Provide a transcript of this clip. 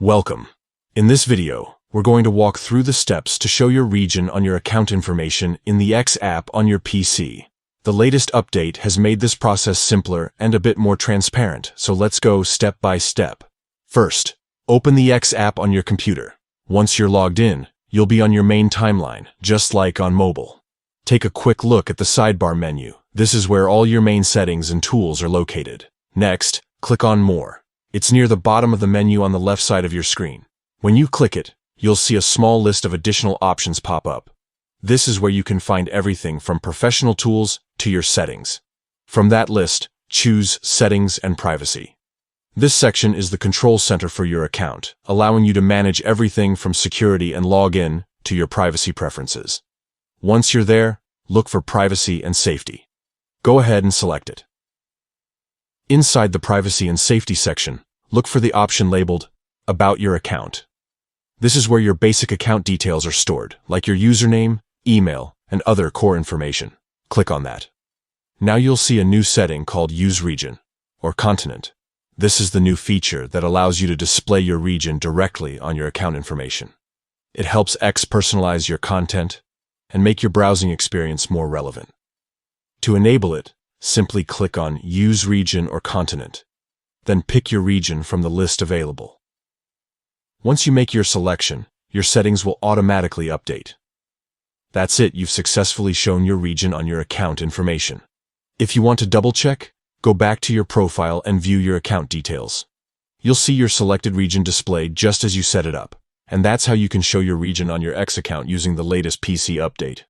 Welcome. In this video, we're going to walk through the steps to show your region on your account information in the X app on your PC. The latest update has made this process simpler and a bit more transparent, so let's go step by step. First, open the X app on your computer. Once you're logged in, you'll be on your main timeline, just like on mobile. Take a quick look at the sidebar menu. This is where all your main settings and tools are located. Next, click on More. It's near the bottom of the menu on the left side of your screen. When you click it, you'll see a small list of additional options pop up. This is where you can find everything from professional tools to your settings. From that list, choose Settings and Privacy. This section is the control center for your account, allowing you to manage everything from security and login to your privacy preferences. Once you're there, look for Privacy and Safety. Go ahead and select it. Inside the Privacy and Safety section, look for the option labeled About Your Account. This is where your basic account details are stored, like your username, email, and other core information. Click on that. Now you'll see a new setting called Use Region, or Continent. This is the new feature that allows you to display your region directly on your account information. It helps X personalize your content and make your browsing experience more relevant. To enable it, simply click on Use Region or Continent. Then pick your region from the list available. Once you make your selection, your settings will automatically update. That's it, you've successfully shown your region on your account information. If you want to double-check, go back to your profile and view your account details. You'll see your selected region displayed just as you set it up. And that's how you can show your region on your X account using the latest PC update.